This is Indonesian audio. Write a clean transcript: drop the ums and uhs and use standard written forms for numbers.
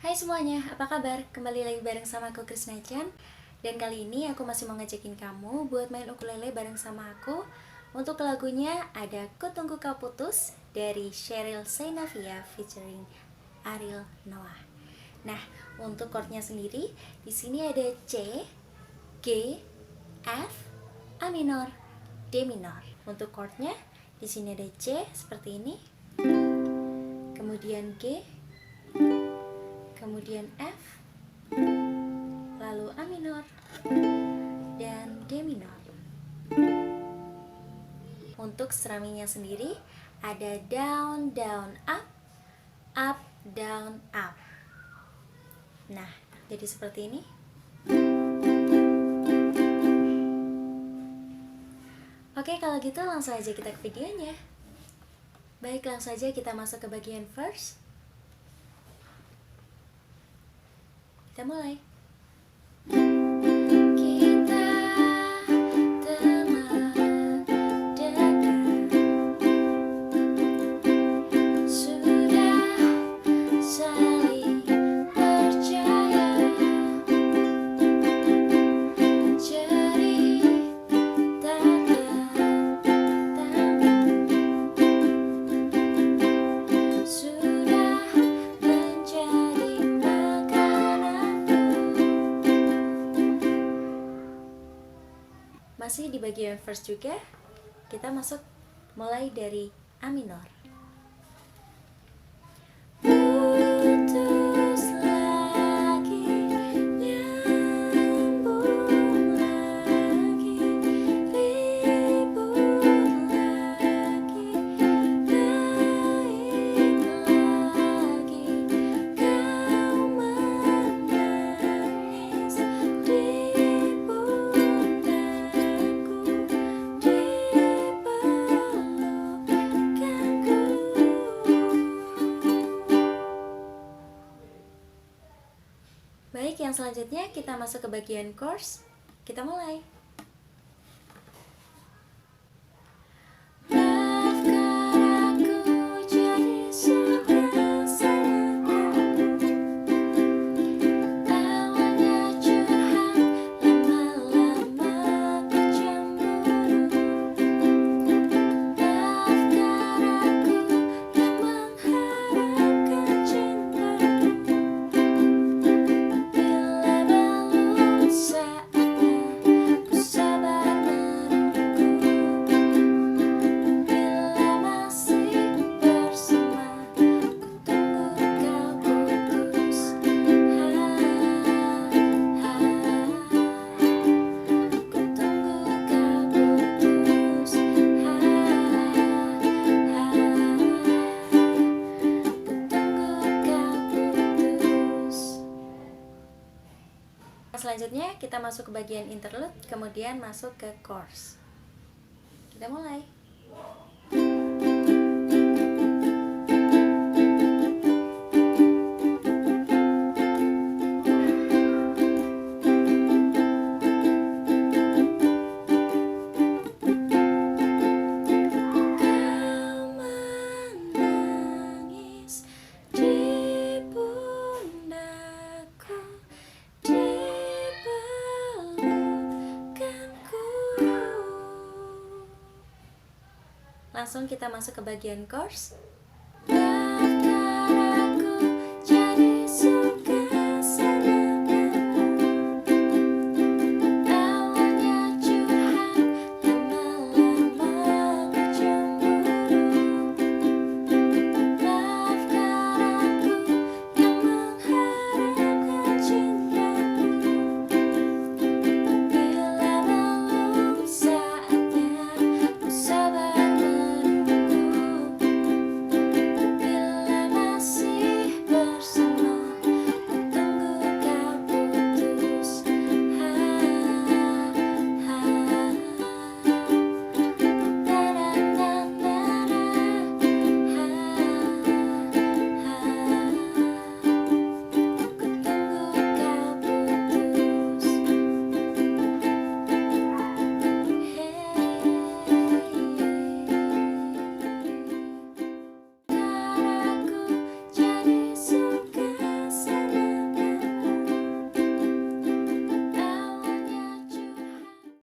Hai semuanya, apa kabar? Kembali lagi bareng sama aku Krisna Chan. Dan kali ini aku masih mau ngajakin kamu buat main ukulele bareng sama aku. Untuk lagunya ada Kutunggu Kau Putus dari Sheryl Sheinafia featuring Ariel. Nah, untuk chordnya sendiri di sini ada C, G, F, A minor, D minor. Untuk chordnya di sini ada C seperti ini, kemudian G, kemudian F, lalu A minor, dan D minor. Untuk strummingnya sendiri ada down, down, up, down, up. Nah, jadi seperti ini. Oke, kalau gitu langsung aja kita ke videonya. Baik, langsung aja kita masuk ke bagian first. Kita mulai. Kita telah dekat, sudah saling percaya, cerita sudah menjadi makananku. Masih di bagian first juga, kita masuk mulai dari A minor. Putus lagi, nyambung lagi, ribut lagi, baik lagi. Kau menangis di pundakku, Baik, yang selanjutnya kita masuk ke bagian chorus. Kita mulai. Maafkan aku jadi seorang salahku. Awalnya curhat, lama-lama ku cemburu. Maafkan aku yang mengharapkan cintaku. Bila belum saatnya ku sabar menunggu. Bila masih bersama, ku tunggu kau putus. Ku tunggu kau putus. Ku tunggu kau putus. Selanjutnya kita masuk ke bagian interlude, kemudian masuk ke chorus. Kita mulai. Kau menangis di pundakku, dipelukkanku. Langsung kita masuk ke bagian chorus.